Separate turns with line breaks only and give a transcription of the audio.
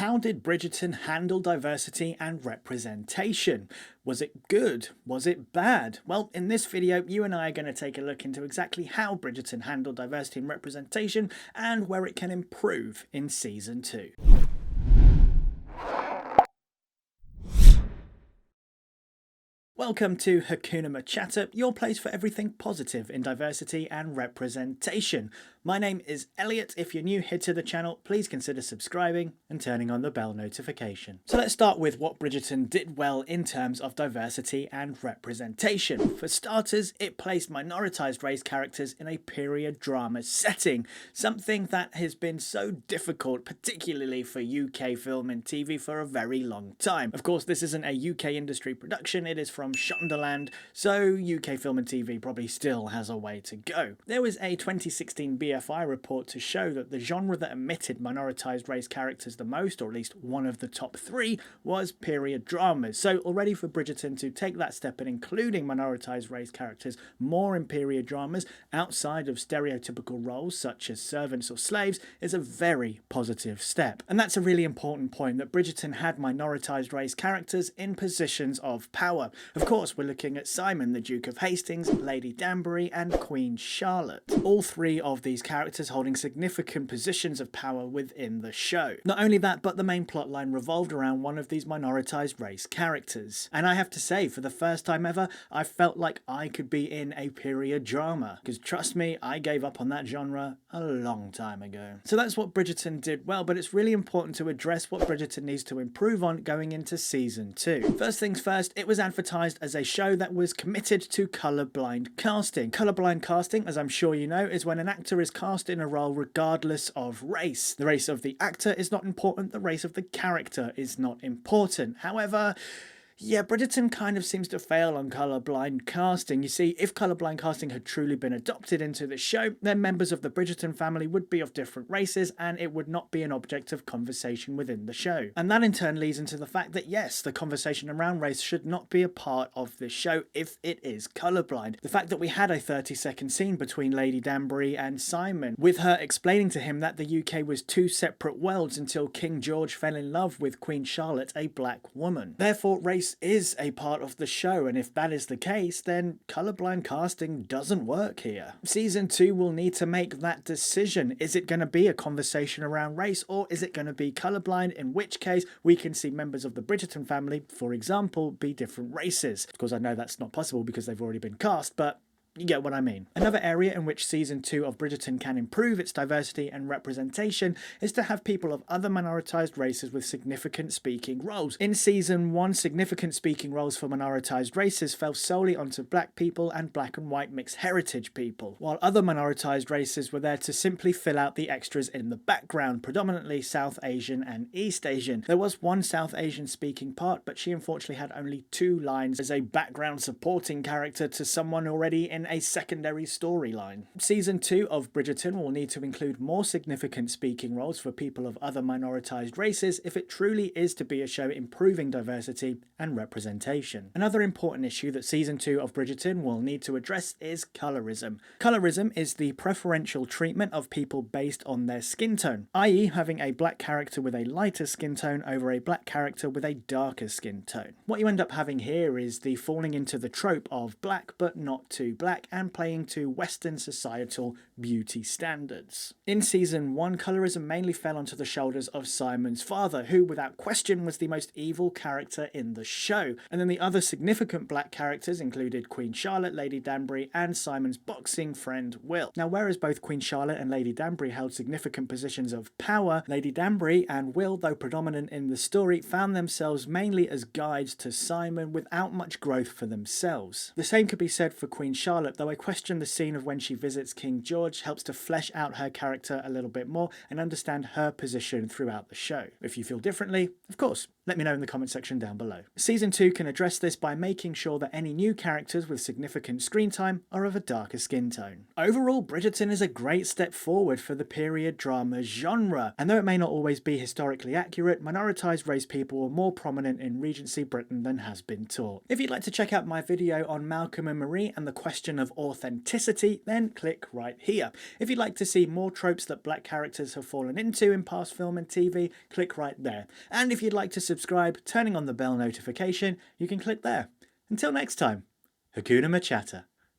how did Bridgerton handle diversity and representation? Was it good? Was it bad? Well, in this video, you and I are going to take a look into exactly how Bridgerton handled diversity and representation and where it can improve in Season 2. Welcome to Hakuna MaChatter, your place for everything positive in diversity and representation. My name is Elliot. If you're new here to the channel, please consider subscribing and turning on the bell notification. So let's start with what Bridgerton did well in terms of diversity and representation. For starters, it placed minoritized race characters in a period drama setting, something that has been so difficult, particularly for UK film and TV for a very long time. Of course, this isn't a UK industry production, it is from Shondaland, so UK film and TV probably still has a way to go. There was a 2016 BFI report to show that the genre that omitted minoritized race characters the most, or at least one of the top three, was period dramas. So already for Bridgerton to take that step in including minoritized race characters more in period dramas outside of stereotypical roles such as servants or slaves is a very positive step. And that's a really important point, that Bridgerton had minoritized race characters in positions of power. Of course, we're looking at Simon, the Duke of Hastings, Lady Danbury, and Queen Charlotte. All three of these characters holding significant positions of power within the show. Not only that, but the main plotline revolved around one of these minoritized race characters. And I have to say, for the first time ever, I felt like I could be in a period drama. Because trust me, I gave up on that genre a long time ago. So that's what Bridgerton did well, but it's really important to address what Bridgerton needs to improve on going into Season 2. First things first, it was advertised as a show that was committed to colourblind casting. Colourblind casting, as I'm sure you know, is when an actor is cast in a role regardless of race. The race of the actor is not important, the race of the character is not important. However, yeah, Bridgerton kind of seems to fail on colourblind casting. You see, if colourblind casting had truly been adopted into the show, then members of the Bridgerton family would be of different races and it would not be an object of conversation within the show. And that in turn leads into the fact that yes, the conversation around race should not be a part of this show if it is colourblind. The fact that we had a 30-second scene between Lady Danbury and Simon, with her explaining to him that the UK was two separate worlds until King George fell in love with Queen Charlotte, a black woman. Therefore, race is a part of the show, and if that is the case, then colourblind casting doesn't work here. Season 2 will need to make that decision. Is it going to be a conversation around race, or is it going to be colourblind, in which case we can see members of the Bridgerton family, for example, be different races? Of course, I know that's not possible because they've already been cast, but you get what I mean. Another area in which Season 2 of Bridgerton can improve its diversity and representation is to have people of other minoritized races with significant speaking roles. In Season 1, significant speaking roles for minoritized races fell solely onto black people and black and white mixed heritage people, while other minoritized races were there to simply fill out the extras in the background, predominantly South Asian and East Asian. There was one South Asian speaking part, but she unfortunately had only 2 lines as a background supporting character to someone already in a secondary storyline. Season 2 of Bridgerton will need to include more significant speaking roles for people of other minoritized races if it truly is to be a show improving diversity and representation. Another important issue that Season 2 of Bridgerton will need to address is colorism. Colorism is the preferential treatment of people based on their skin tone, i.e. having a black character with a lighter skin tone over a black character with a darker skin tone. What you end up having here is the falling into the trope of black but not too black, and playing to Western societal beauty standards. In Season 1, colorism mainly fell onto the shoulders of Simon's father, who without question was the most evil character in the show. And then the other significant black characters included Queen Charlotte, Lady Danbury, and Simon's boxing friend Will. Now, whereas both Queen Charlotte and Lady Danbury held significant positions of power, Lady Danbury and Will, though predominant in the story, found themselves mainly as guides to Simon without much growth for themselves. The same could be said for Queen Charlotte, though I question the scene of when she visits King George helps to flesh out her character a little bit more and understand her position throughout the show. If you feel differently, of course, let me know in the comment section down below. Season 2 can address this by making sure that any new characters with significant screen time are of a darker skin tone. Overall, Bridgerton is a great step forward for the period drama genre, and though it may not always be historically accurate, minoritized race people were more prominent in Regency Britain than has been taught. If you'd like to check out my video on Malcolm and Marie and the question definition of authenticity, then click right here. If you'd like to see more tropes that black characters have fallen into in past film and TV, click right there. And if you'd like to subscribe, turning on the bell notification, you can click there. Until next time, Hakuna MaChatter.